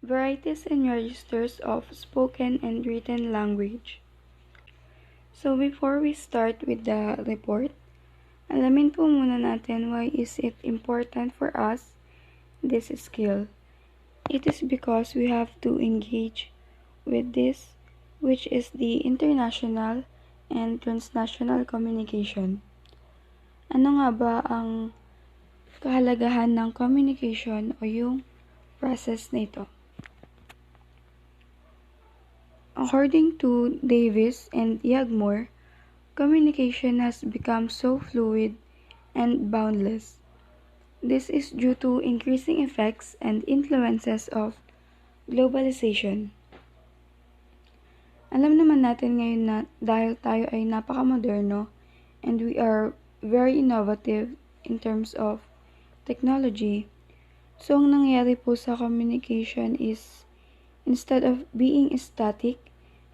Varieties and registers of spoken and written language. So before we start with the report, alamin po muna natin why is it important for us, this skill. It is because we have to engage with this, which is the international and transnational communication. Ano nga ba ang kahalagahan ng communication o yung process na ito? According to Davis and Yagmore, communication has become so fluid and boundless. This is due to increasing effects and influences of globalization. Alam naman natin ngayon na dahil tayo ay napaka-moderno and we are very innovative in terms of technology, so ang nangyayari po sa communication is instead of being static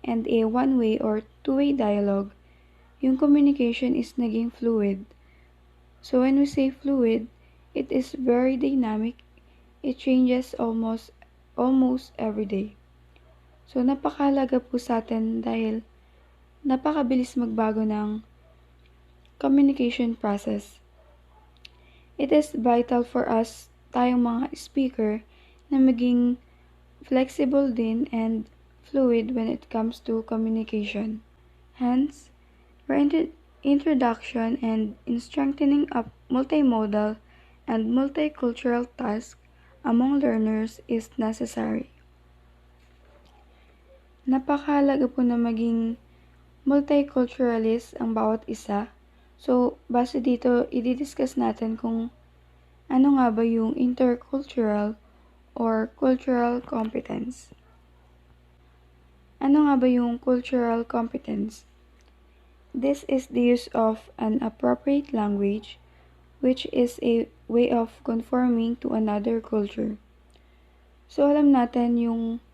and a one-way or two-way dialogue, yung communication is naging fluid. So when we say fluid, it is very dynamic. It changes almost every day. So napakahalaga po sa atin dahil napakabilis magbago ng communication process. It is vital for us, tayong mga speaker, na maging flexible din and fluid when it comes to communication. Hence, introduction and in strengthening up multimodal and multicultural tasks among learners is necessary. Napakahalaga po na maging multiculturalist ang bawat isa. So, base dito, i-discuss natin kung ano nga ba yung intercultural or cultural competence. Ano nga ba yung cultural competence? This is the use of an appropriate language, which is a way of conforming to another culture. So, alam natin yung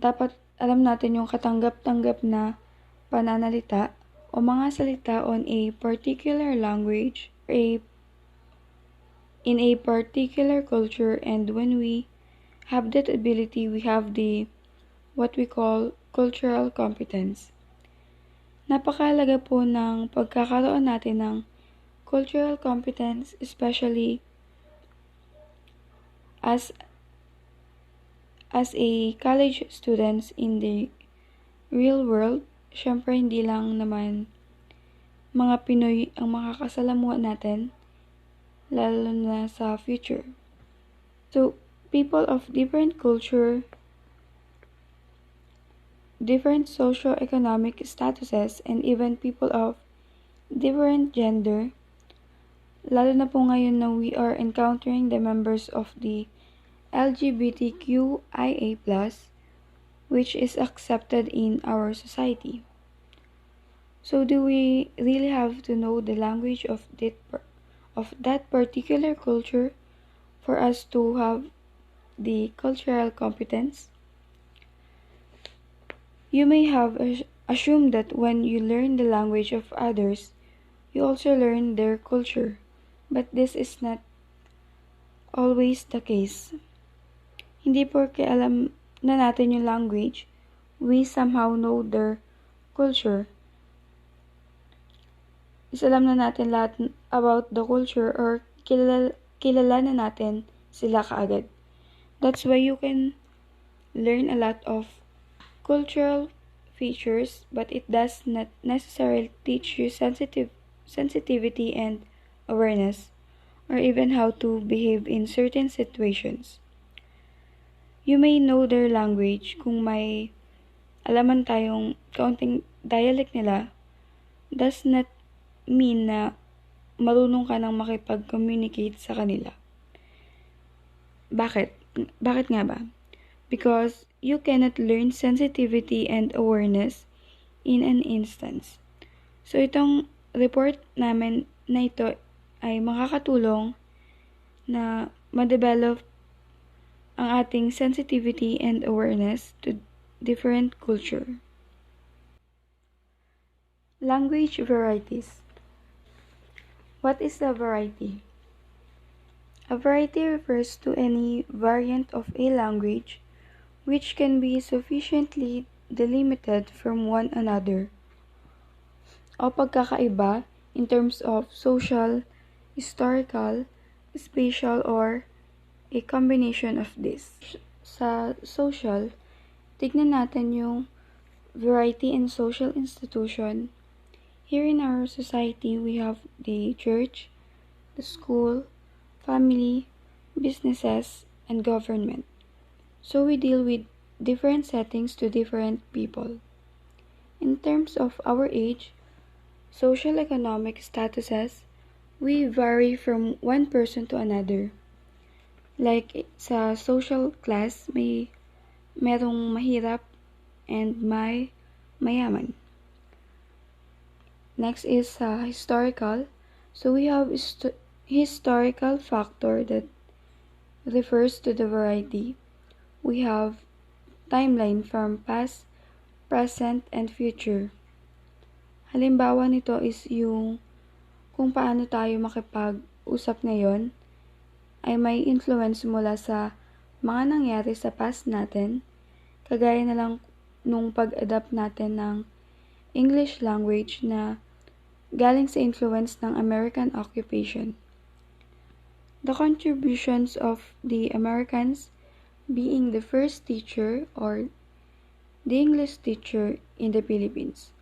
katanggap-tanggap na pananalita o mga salita on a particular language in a particular culture, and when we have that ability, we have the what we call cultural competence. Napakahalaga po ng pagkakaroon natin ng cultural competence, especially as a college students in the real world. Syempre, hindi lang naman mga Pinoy ang makakasalamuha natin, lalo na sa future. So, people of different culture, different socio-economic statuses, and even people of different gender, lalo na po ngayon na we are encountering the members of the LGBTQIA+, which is accepted in our society. So do we really have to know the language of that particular culture for us to have the cultural competence? You may have assumed that when you learn the language of others, you also learn their culture, but this is not always the case. Hindi porke alam na natin yung language, we somehow know their culture. Is alam na natin lahat about the culture or kilala na natin sila kaagad. That's why you can learn a lot of cultural features, but it does not necessarily teach you sensitivity and awareness, or even how to behave in certain situations. You may know their language kung may alaman tayong kaunting dialect nila, does not mean na marunong ka nang makipag-communicate sa kanila. Bakit? Bakit nga ba? Because you cannot learn sensitivity and awareness in an instance. So itong report namin na ito ay makakatulong na ma-develop ang ating sensitivity and awareness to different culture. Language varieties. What is a variety? A variety refers to any variant of a language which can be sufficiently delimited from one another o pagkakaiba in terms of social, historical, spatial, or a combination of this. Sa social, tignan natin yung variety in social institution. Here in our society, we have the church, the school, family, businesses, and government. So we deal with different settings to different people. In terms of our age, social economic statuses, we vary from one person to another. Like sa social class, merong mahirap and may mayaman. Next is historical. So we have historical factor that refers to the variety. We have timeline from past, present, and future. Halimbawa nito is yung kung paano tayo makipag-usap ngayon ay may influence mula sa mga nangyari sa past natin, kagaya na lang nung pag-adapt natin ng English language na galing sa influence ng American occupation. The contributions of the Americans being the first teacher or the English teacher in the Philippines.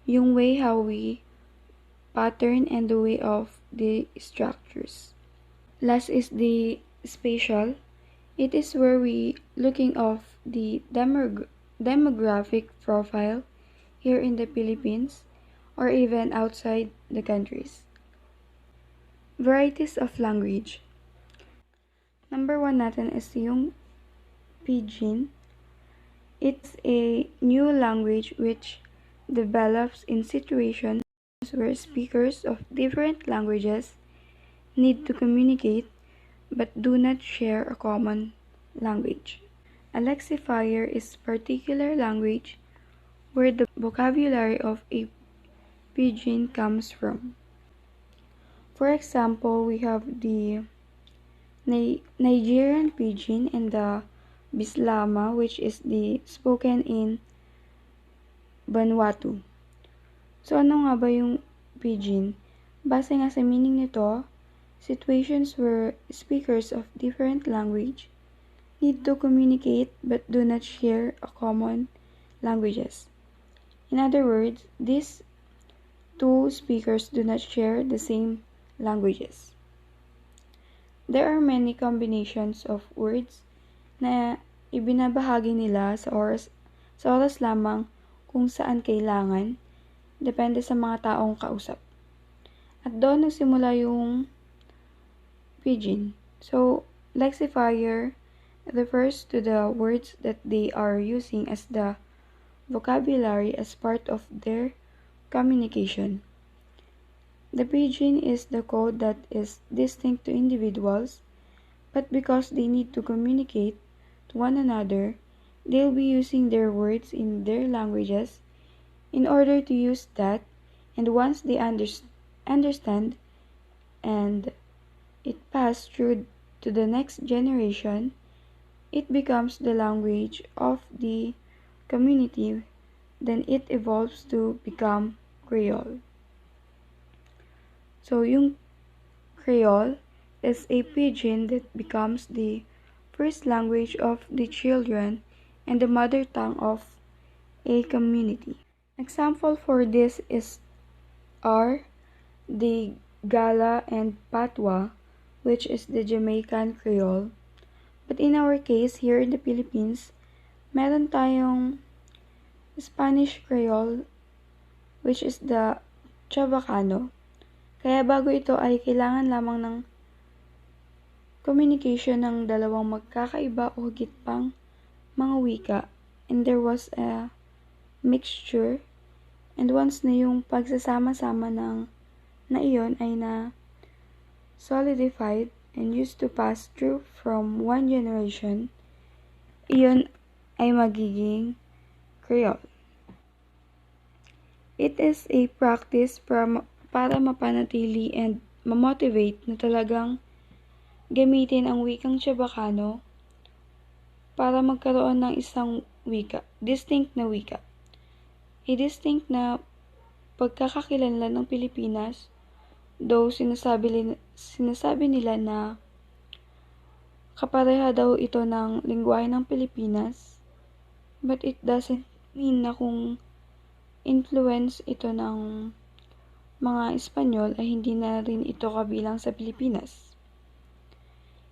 Yung way how we pattern and the way of the structures. Last is the spatial. It is where we looking of the demographic profile here in the Philippines or even outside the countries. Varieties of language. Number 1 natin is yung Pidgin. It's a new language which develops in situations where speakers of different languages need to communicate but do not share a common language. A lexifier is particular language where the vocabulary of a pidgin comes from. For example, we have the Nigerian pidgin and the Bislama, which is the spoken in Vanuatu. So ano nga ba yung pidgin? Base nga sa meaning nito, situations where speakers of different language need to communicate but do not share a common languages. In other words, these two speakers do not share the same languages. There are many combinations of words na ibinabahagi nila sa oras lamang kung saan kailangan, depende sa mga taong kausap. At doon nagsimula yung pidgin. So, lexifier refers to the words that they are using as the vocabulary as part of their communication. The pidgin is the code that is distinct to individuals, but because they need to communicate to one another, they'll be using their words in their languages in order to use that, and once they understand and it passed through to the next generation, it becomes the language of the community, then it evolves to become Creole. So, yung Creole is a pidgin that becomes the first language of the children and the mother tongue of a community. Example for this are the Gala and Patwa, which is the Jamaican Creole. But in our case, here in the Philippines, meron tayong Spanish Creole, which is the Chavacano. Kaya bago ito ay kailangan lamang ng communication ng dalawang magkakaiba o higit pang mga wika, and there was a mixture, and once na yung pagsasama-sama na iyon ay na solidified and used to pass through from one generation, iyon ay magiging Creole. It is a practice para mapanatili and mamotivate na talagang gamitin ang wikang Chabacano para magkaroon ng isang distinct na wika. A distinct na pagkakakilanlan ng Pilipinas, though sinasabi nila na kapareha daw ito ng lengguwahe ng Pilipinas, but it doesn't mean na kung influence ito ng mga Espanyol ay hindi na rin ito kabilang sa Pilipinas.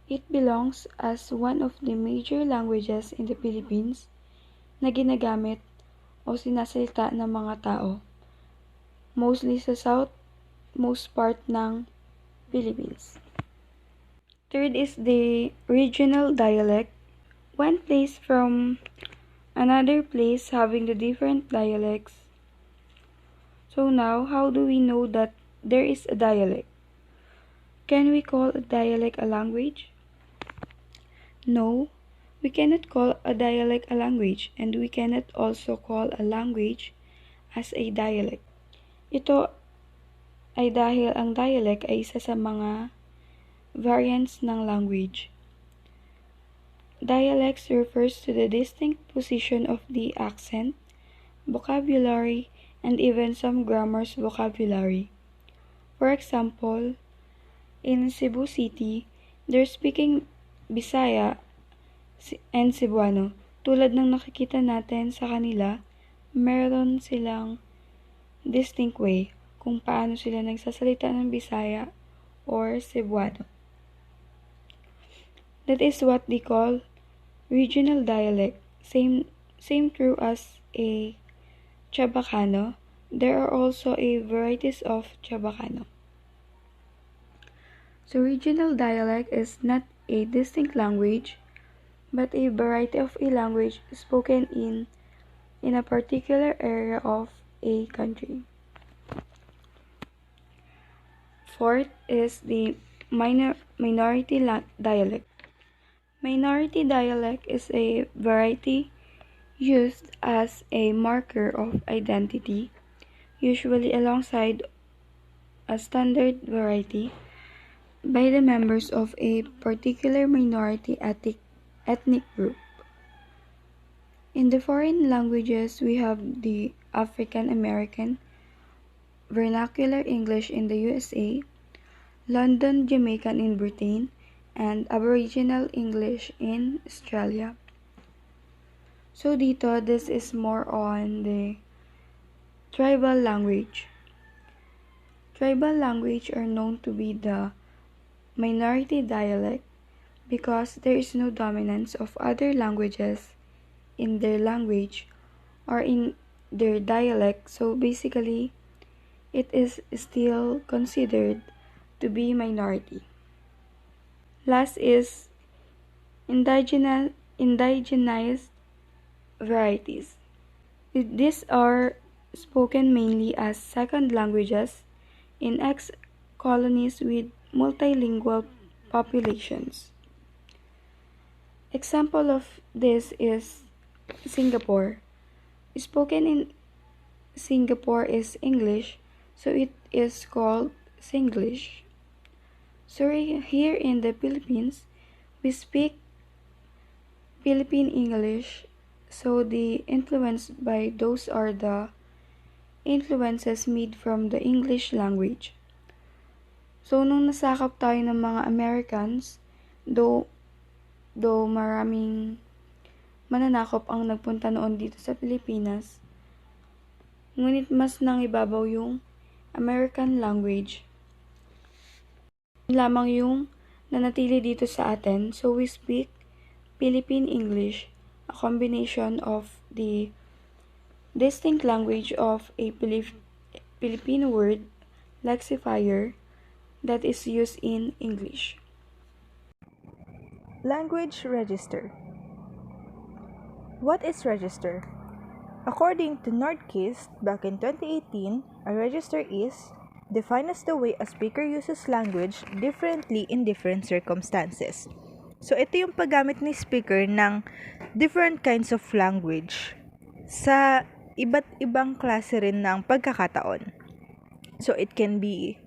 It belongs as one of the major languages in the Philippines na ginagamit o sinasalita ng mga tao, mostly sa southmost part ng Philippines. Third is the regional dialect. One place from another place having the different dialects. So now, how do we know that there is a dialect? Can we call a dialect a language? No, we cannot call a dialect a language, and we cannot also call a language as a dialect. Ito ay dahil ang dialect ay isa sa mga variants ng language. Dialects refers to the distinct position of the accent, vocabulary, and even some grammar's vocabulary. For example, in Cebu City, they're speaking Bisaya and Cebuano. Tulad ng nakikita natin sa kanila, meron silang distinct way kung paano sila nagsasalita ng Bisaya or Cebuano. That is what they call regional dialect. Same true as a Chabacano. There are also a varieties of Chabacano. So regional dialect is not a distinct language, but a variety of a language spoken in a particular area of a country. Fourth is the minority dialect. Minority dialect is a variety used as a marker of identity, usually alongside a standard variety, by the members of a particular minority ethnic group. In the foreign languages, we have the African American, Vernacular English in the USA, London Jamaican in Britain, and Aboriginal English in Australia. So dito, this is more on the tribal language. Tribal language are known to be the minority dialect because there is no dominance of other languages in their language or in their dialect. So basically, it is still considered to be minority. Last is indigenized varieties. These are spoken mainly as second languages in ex-colonies with multilingual populations. Example of this is Singapore. Spoken in Singapore is English, so it is called Singlish. So here in the Philippines, we speak Philippine English, so the influence by those are the influences made from the English language. So nung nasakop tayo ng mga Americans, though maraming mananakop ang nagpunta noon dito sa Pilipinas, ngunit mas nangibabaw yung American language. Lamang yung nanatili dito sa atin, so we speak Philippine English, a combination of the distinct language of a Filipino word lexifier that is used in English. Language register. What is register? According to Nordquist, back in 2018, a register is defined as the way a speaker uses language differently in different circumstances. So, ito yung paggamit ni speaker ng different kinds of language sa iba't ibang klase rin ng pagkakataon. So, it can be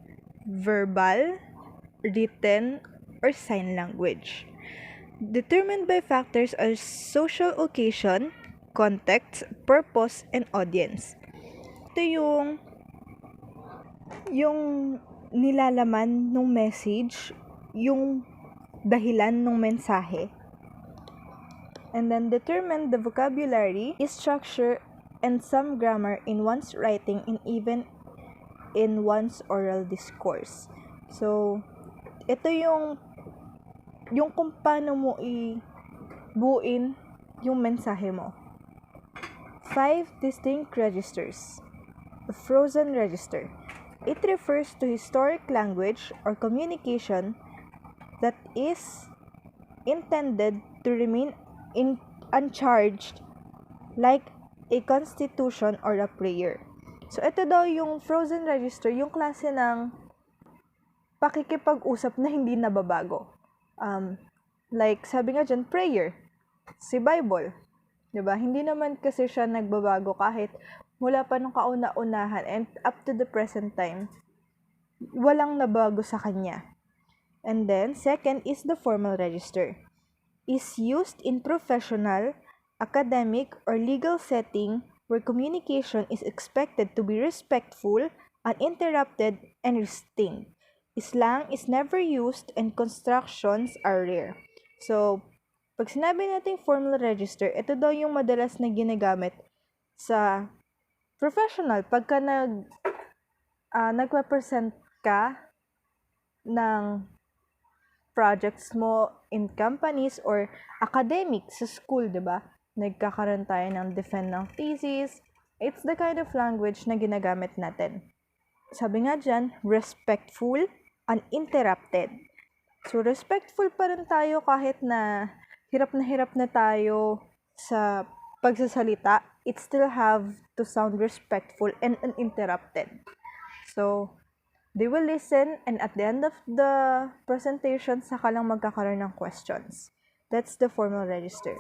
verbal, written, or sign language. Determined by factors as social occasion, context, purpose, and audience. Ito yung nilalaman ng message, yung dahilan ng mensahe. And then determine the vocabulary, structure, and some grammar in one's writing and even in one's oral discourse. So, ito yung kung paano mo ibuin yung mensahe mo. 5 distinct registers. A frozen register. It refers to historic language or communication that is intended to remain uncharged like a constitution or a prayer. So, ito daw yung frozen register, yung klase ng pakikipag-usap na hindi nababago. Like, sabi nga dyan, prayer. Si Bible. 'Di ba? Hindi naman kasi siya nagbabago kahit mula pa nung kauna-unahan and up to the present time, walang nabago sa kanya. And then, second is the formal register. Is used in professional, academic, or legal setting where communication is expected to be respectful, uninterrupted, and restrained. Slang is never used and constructions are rare. So, pag sinabi natin formal register, ito daw yung madalas na ginagamit sa professional. Pagka nagpa-present ka ng projects mo in companies or academic sa school, di ba? Nagkakaroon tayo ng defend ng thesis. It's the kind of language na ginagamit natin. Sabi nga dyan, respectful, uninterrupted. So, respectful pa rin tayo kahit na hirap na tayo sa pagsasalita. It still have to sound respectful and uninterrupted. So, they will listen and at the end of the presentation, saka lang magkakaroon ng questions. That's the formal register.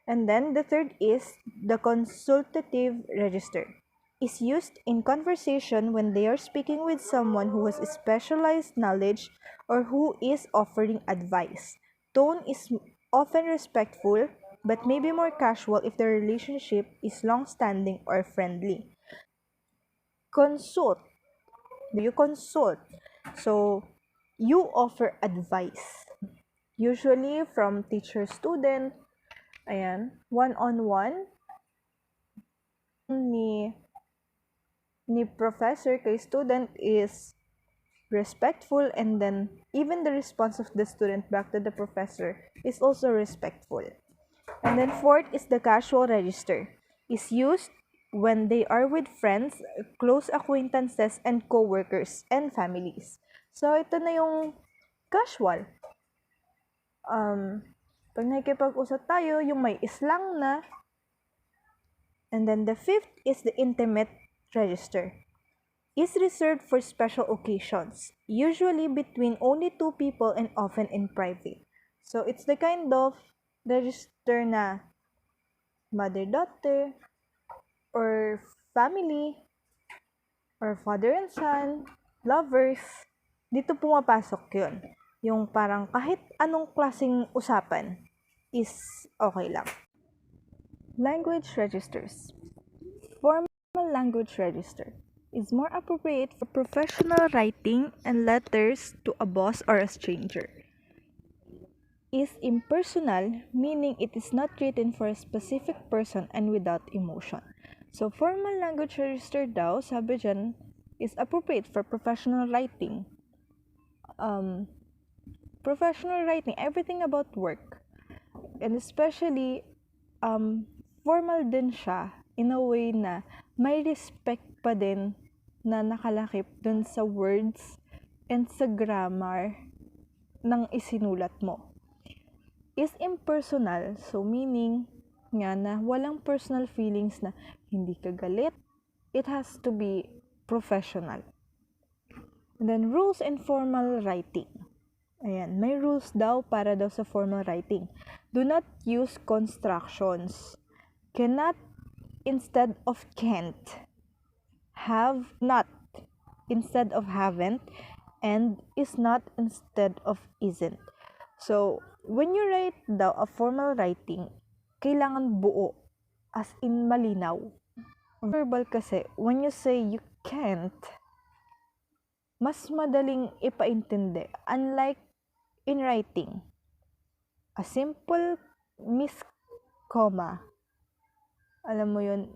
And then, the third is the consultative register. Is used in conversation when they are speaking with someone who has specialized knowledge or who is offering advice. Tone is often respectful, but may be more casual if the relationship is long-standing or friendly. Consult. You consult. So, you offer advice. Usually from teacher-student, ayan, one-on-one, ni professor kay student is respectful, and then even the response of the student back to the professor is also respectful. And then fourth is the casual register. Is used when they are with friends, close acquaintances, and co-workers and families. So, ito na yung casual. Pag nakikipag-usap tayo, yung may islang na. And then the fifth is the intimate register. Is reserved for special occasions, usually between only 2 people and often in private. So, it's the kind of register na mother-daughter, or family, or father and son, lovers. Dito pumapasok yun. Yung parang kahit anong klaseng usapan is okay lang. Language registers. Formal language register is more appropriate for professional writing and letters to a boss or a stranger. Is impersonal, meaning it is not written for a specific person and without emotion. So, formal language register daw, sabi dyan, is appropriate for professional writing. Professional writing, everything about work. And especially, formal din siya in a way na may respect pa din na nakalakip dun sa words and sa grammar ng isinulat mo. Is impersonal, so meaning nga na walang personal feelings na hindi ka galit. It has to be professional. And then rules in formal writing. Ayan, may rules daw para daw sa formal writing. Do not use constructions. Cannot instead of can't. Have not instead of haven't. and is not instead of isn't. So, when you write daw a formal writing, kailangan buo, as in malinaw. Verbal kasi, when you say you can't, mas madaling ipaintindi. Unlike in writing, a simple miss comma, alam mo yun,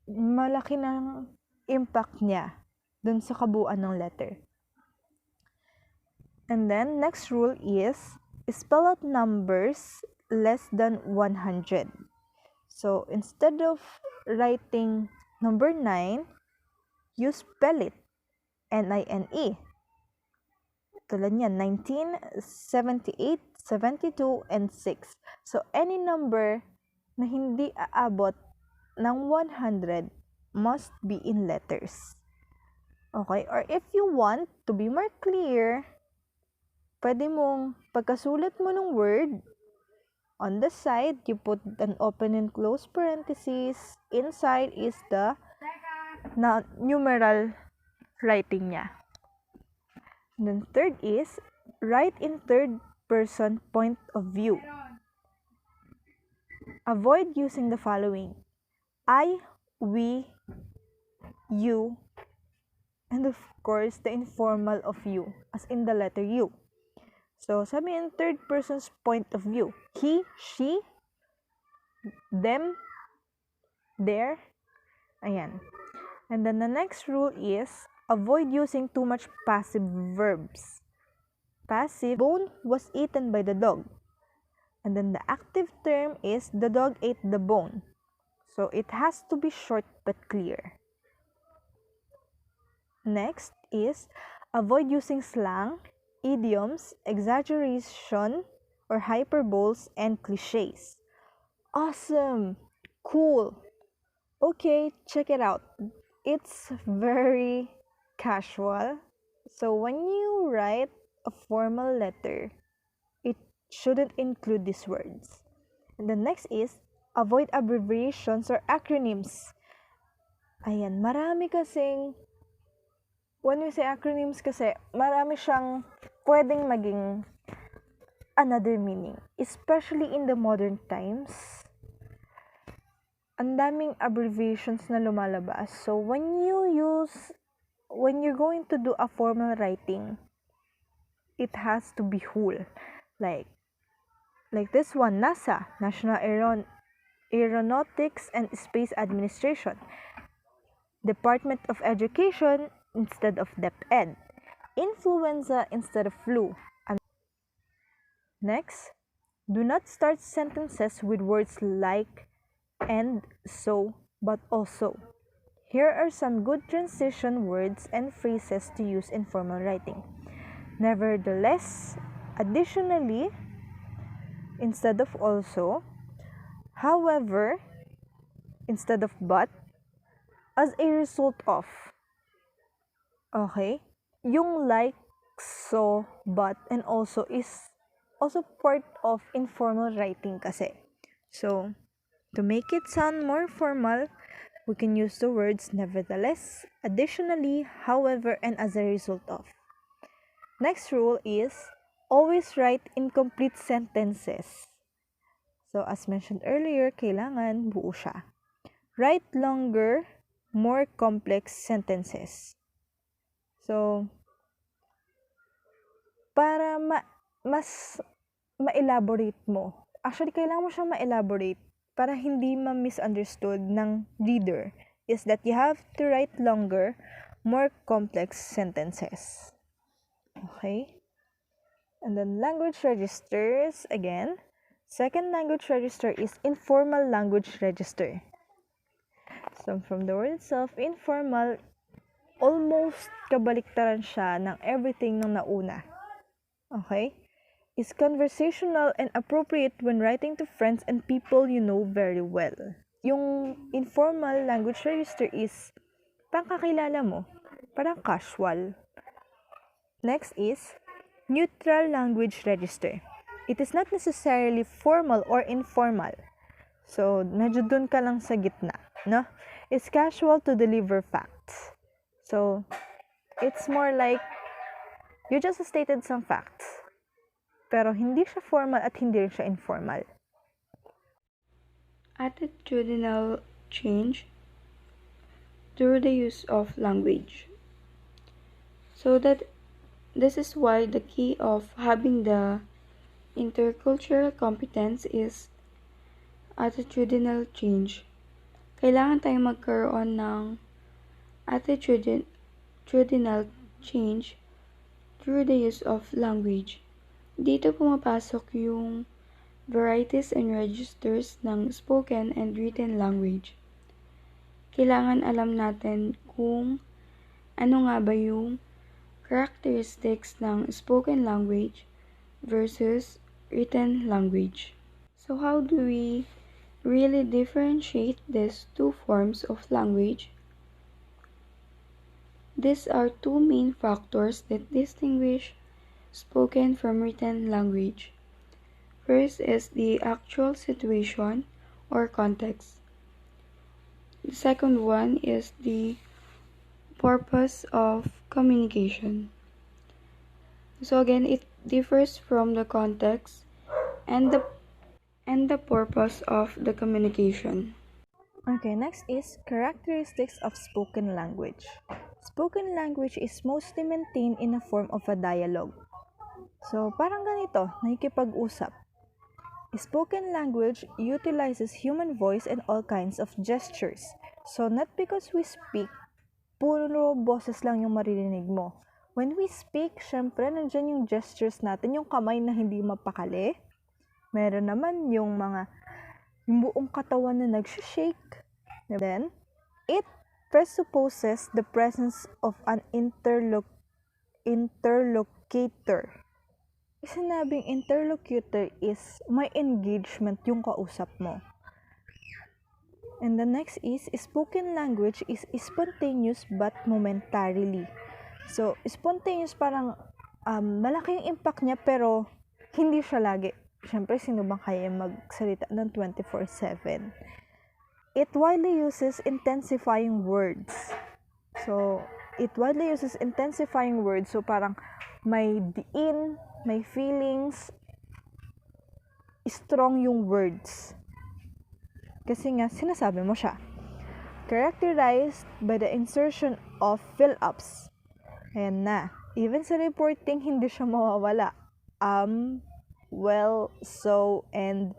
malaki ng impact niya dun sa kabuuan ng letter. And then, next rule is, spell out numbers less than 100. So, instead of writing number 9, you spell it, N-I-N-E. Tulad niyan, 19, 78, 72, and 6. So, any number na hindi aabot ng 100 must be in letters. Okay? Or if you want to be more clear, pwede mong pagkasulat mo ng word, on the side, you put an open and close parenthesis. Inside is the numeral writing niya. And then third is, write in third person point of view. Avoid using the following: I, we, you, and of course, the informal of you, as in the letter U. So, sabi in third person's point of view, he, she, them, their, ayan. And then the next rule is, avoid using too much passive verbs. Passive, bone was eaten by the dog. And then the active term is, the dog ate the bone. So, it has to be short but clear. Next is, avoid using slang, idioms, exaggeration, or hyperboles and cliches. Awesome! Cool! Okay, check it out. It's very casual. So when you write a formal letter, it shouldn't include these words. And the next is, avoid abbreviations or acronyms. Ayan, marami kasing, when we say acronyms kasi, marami siyang pwedeng maging another meaning. Especially in the modern times, ang daming abbreviations na lumalabas. So, when you're going to do a formal writing, it has to be whole. Like this one, NASA, National Aeronautics and Space Administration. Department of Education instead of DepEd. Influenza instead of flu. Next, do not start sentences with words like and, so, but also. Here are some good transition words and phrases to use in formal writing. Nevertheless, additionally, instead of also, however, instead of but, as a result of. Okay? Yung like, so, but, and also is also part of informal writing kasi. So, to make it sound more formal, we can use the words nevertheless, additionally, however, and as a result of. Next rule is, always write incomplete sentences. So, as mentioned earlier, kailangan buo siya. Write longer, more complex sentences. So, para mas ma-elaborate mo. Actually, kailangan mo siyang ma-elaborate para hindi ma-misunderstood ng reader is that you have to write longer, more complex sentences. Okay? And then language registers, again. Second language register is informal language register. So, from the word itself, informal, almost kabaliktaran siya ng everything ng nauna. Okay? Is conversational and appropriate when writing to friends and people you know very well. Yung informal language register is pangkakilala mo, parang casual. Next is neutral language register. It is not necessarily formal or informal. So, medyo dun ka lang sa gitna, no? It's casual to deliver facts. So, it's more like You just stated some facts. Pero hindi siya formal at hindi rin siya informal. Attitudinal change through the use of language. So that this is why the key of having the intercultural competence is attitudinal change. Kailangan tayong magkaroon ng attitudinal change through the use of language. Dito pumapasok yung varieties and registers ng spoken and written language. Kailangan alam natin kung ano nga ba yung characteristics ng spoken language versus written language. So how do we really differentiate these two forms of language? These are two main factors that distinguish spoken from written language. First is the actual situation or context. The second one is the purpose of communication. So again, it differs from the context and the purpose of the communication. Okay, next is characteristics of spoken language. Spoken language is mostly maintained in a form of a dialogue. So, parang ganito, nakikipag-usap. Spoken language utilizes human voice and all kinds of gestures. So, not because we speak, puro boses lang yung maririnig mo. When we speak, syempre, nandyan yung gestures natin, yung kamay na hindi mapakali. Meron naman yung buong katawan na nag-shake. Then, it presupposes the presence of an interlocutor. Sinabing interlocutor is may engagement yung kausap mo. And the next is spoken language is spontaneous but momentarily. So, spontaneous parang malaki yung impact niya pero hindi siya lagi. Siyempre, sino bang kaya magsalita ng 24/7? It widely uses intensifying words. So, So, parang may diin, may feelings, strong yung words. Kasi nga, sinasabi mo siya. Characterized by the insertion of fill-ups. Ayan na. Even sa reporting, hindi siya mawawala. Well, so, and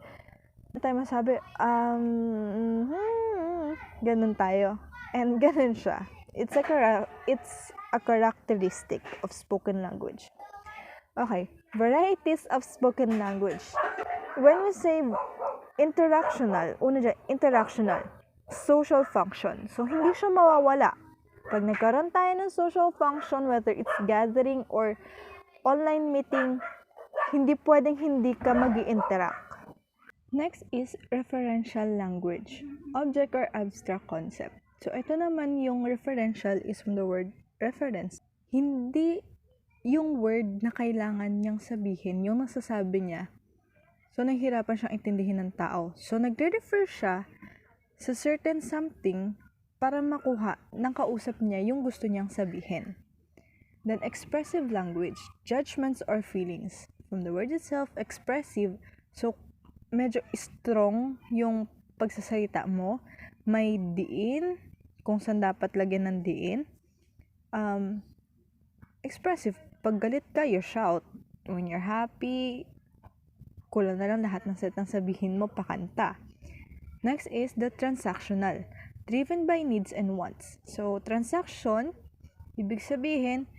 tayo masabi, ganun tayo. And ganun siya. It's a characteristic of spoken language. Okay, varieties of spoken language. When we say interactional, social function. So, hindi siya mawawala. Pag nagkaroon tayo ng social function, whether it's gathering or online meeting, hindi pwedeng hindi ka magi-interact. Next is referential language, object or abstract concept. So, ito naman yung referential is from the word reference. Hindi yung word na kailangan niyang sabihin, yung nasasabi niya. So, nahihirapan siyang intindihin ng tao. So, nagre-refer siya sa certain something para makuha ng kausap niya yung gusto niyang sabihin. Then, expressive language, judgments or feelings. From the word itself, expressive. So, medyo strong yung pagsasalita mo. May diin, kung saan dapat lagyan ng diin. Expressive, pag galit ka, you shout. When you're happy, kulang na lang lahat ng salitang sabihin mo, pakanta. Next is the transactional, driven by needs and wants. So, transaction, ibig sabihin,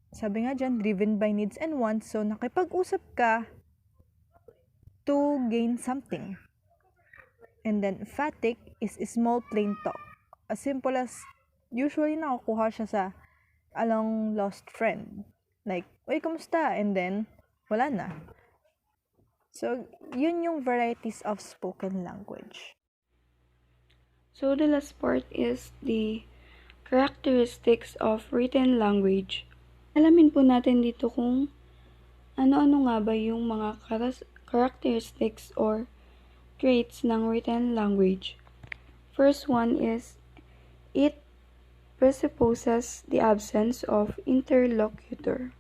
sabi nga dyan, driven by needs and wants. So, nakipag-usap ka to gain something. And then, fatigue is small plain talk. As simple as, usually nakukuha siya sa a long lost friend. Like, uy, kamusta? And then, wala na. So, yun yung varieties of spoken language. So the last part is the characteristics of written language. Alamin po natin dito kung ano-ano nga ba yung mga characteristics or traits ng written language. First one is, it presupposes the absence of interlocutor.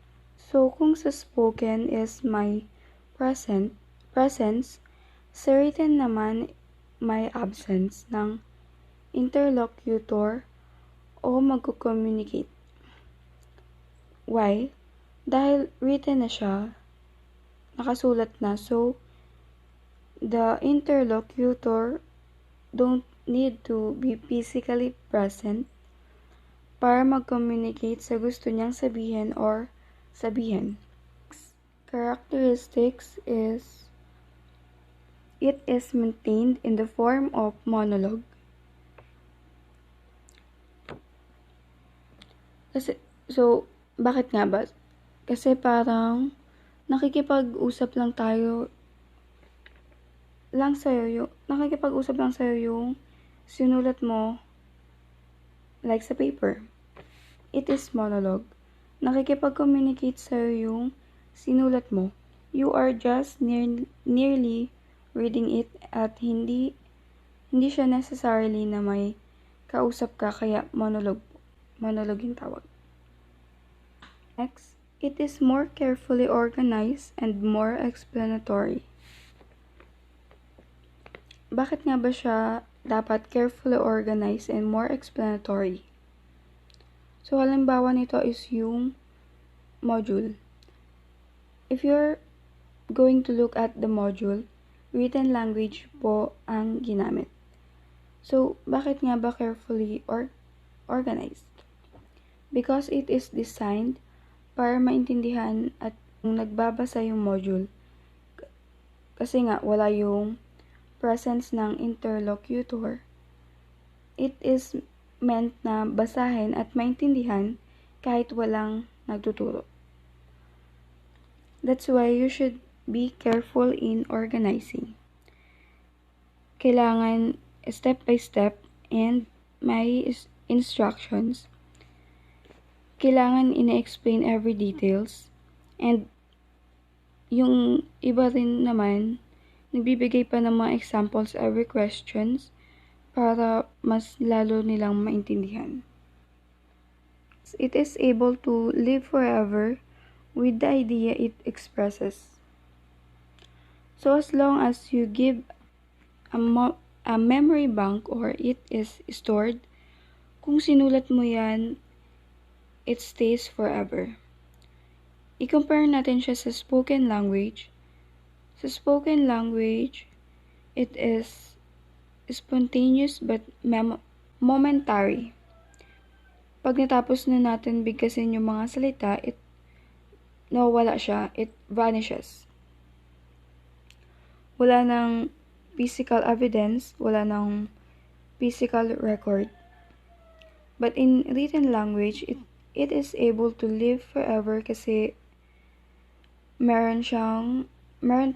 So, kung sa spoken is may presence, sa written naman may absence ng interlocutor o magko-communicate. Why? Dahil written na siya, nakasulat na, so the interlocutor don't need to be physically present para mag-communicate sa gusto niyang sabihin or sabihin. Characteristics is it is maintained in the form of monologue. Bakit nga ba? Kasi parang nakikipag-usap lang sa'yo yung sinulat mo like sa paper. It is monologue. Nakikipag-communicate sa'yo yung sinulat mo. You are just nearly reading it at hindi siya necessarily na may kausap ka kaya monologue yung tawag. Next, it is more carefully organized and more explanatory. Bakit nga ba siya dapat carefully organized and more explanatory? So, halimbawa nito is yung module. If you're going to look at the module, written language po ang ginamit. So, bakit nga ba carefully organized? Because it is designed para maintindihan at nagbabasa yung module. Kasi nga, wala yung presence ng interlocutor. It is meant na basahin at maintindihan kahit walang nagtuturo. That's why you should be careful in organizing. Kailangan step by step and may instructions. Kailangan ina-explain every details. And yung iba rin naman, nagbibigay pa ng mga examples every questions para mas lalo nilang maintindihan. It is able to live forever with the idea it expresses. So as long as you give a memory bank or it is stored, kung sinulat mo yan, it stays forever. I-compare natin siya sa spoken language. Sa spoken language, it is spontaneous but momentary. Pag natapos na natin bigkasin yung mga salita, nawawala siya, it vanishes. Wala nang physical evidence, wala nang physical record. But in written language, it is able to live forever kasi meron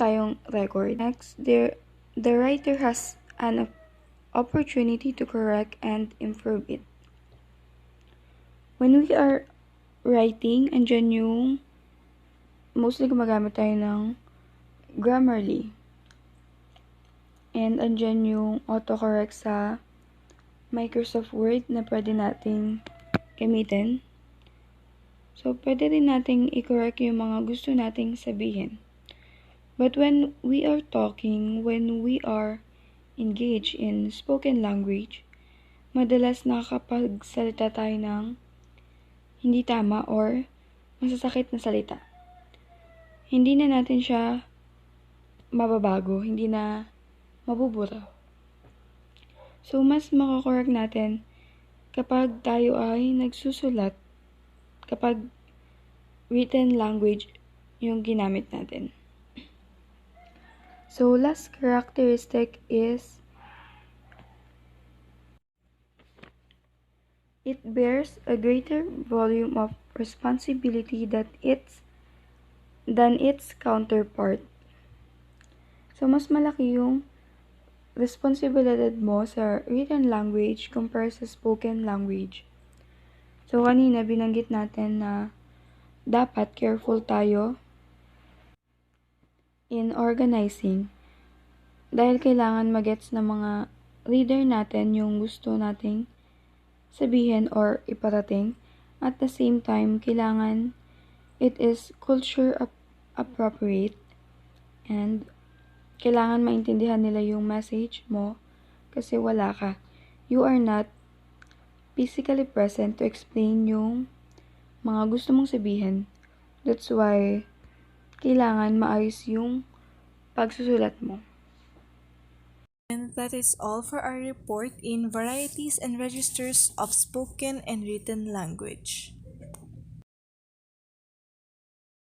tayong record. Next, the writer has an opportunity to correct and improve it. When we are writing, andyan yung mostly gumagamit tayo ng Grammarly. And andyan yung autocorrect sa Microsoft Word na pwede nating gamitin. So, pwede rin nating i-correct yung mga gusto nating sabihin. But when we are talking, when we are engaged in spoken language, madalas nakakapagsalita tayo ng hindi tama or masasakit na salita. Hindi na natin siya mababago, hindi na mabubura. So, mas makakorek natin kapag tayo ay nagsusulat, kapag written language yung ginamit natin. So, last characteristic is it bears a greater volume of responsibility than its counterpart. So, mas malaki yung responsibilidad mo sa written language compare sa spoken language. So, kanina binanggit natin na dapat careful tayo in organizing dahil kailangan magets ng mga reader natin yung gusto nating sabihin or iparating. At the same time, kailangan It is culture appropriate and kailangan maintindihan nila yung message mo kasi wala ka. You are not physically present to explain yung mga gusto mong sabihin. That's why kailangan maayos yung pagsusulat mo. And that is all for our report in Varieties and Registers of Spoken and Written Language.